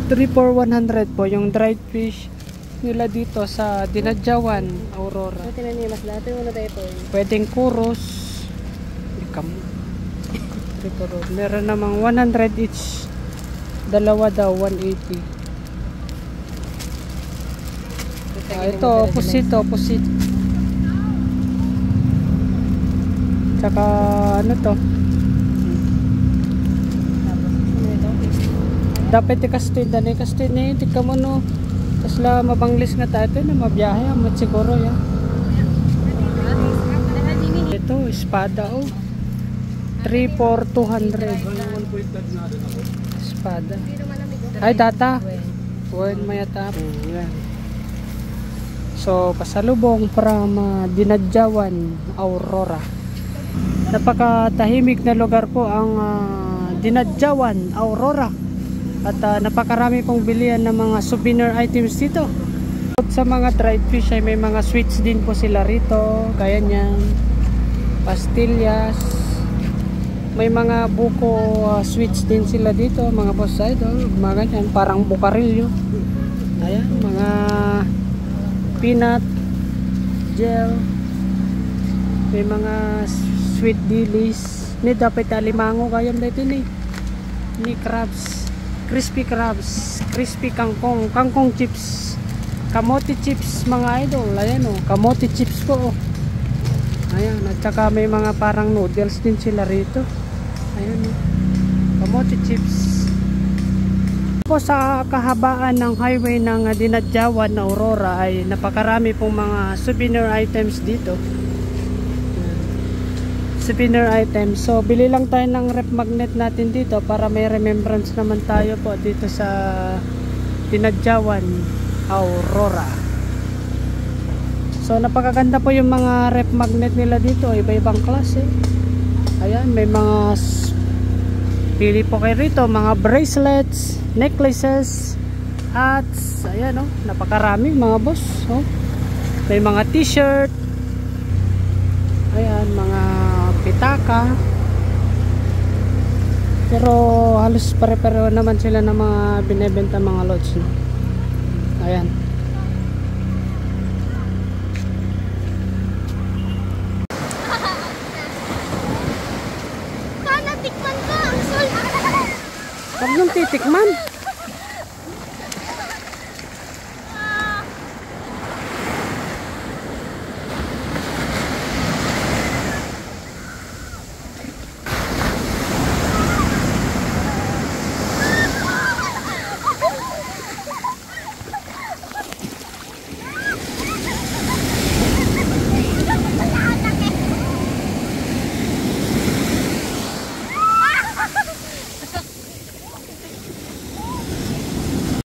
3 for 100 po yung dried fish nila dito sa Dinadjawan, Aurora. Pwedeng kuros. Meron namang 100 each. Dalawa daw, 180. Ito, opposite. Tsaka, ano to? Dapat ikastid na yun. Tika mo no. Tapos la mabanglis nga tayo na mabiyahe. Amat siguro yan. Ito, espada oh. 3 for 200. Espada. Ay, data. Buwan mayata. Yan. So, pasalubong from Dinadjawan, Aurora. Napakatahimik na lugar po ang Dinadjawan, Aurora. At napakarami pong bilihan ng mga souvenir items dito. Sa mga dried fish ay may mga sweets din po sila rito. Kaya niyan, pastillas. May mga buko sweets din sila dito, mga boss idol. Mga ganyan, parang bukarilyo. Ayan, mga peanut gel. May mga sweet dilis. Ni dapat alimango kayam dito ni crabs, crispy crabs, crispy kangkong chips, kamote chips mga idol. Ayan oh, kamote chips po oh. Ayan, at saka may mga parang noodles din sila rito. Ayan oh, kamote chips. Po sa kahabaan ng highway ng Dinadjawan, Aurora ay napakarami pong mga souvenir items dito. Souvenir items. So bili lang tayo ng rep magnet natin dito para may remembrance naman tayo po dito sa Dinadjawan, Aurora. So napakaganda po yung mga rep magnet nila dito, iba-ibang klase. Ayan, may mga pili po kayo rito, mga bracelets, necklaces, hats. Ayan oh, napakarami mga boss oh. May mga t-shirt. Ayan, mga pitaka. Pero halos pare-pareho naman sila ng mga binebenta mga lods no? Ayan. Natikman ko ang sol. Huwag nang titikman.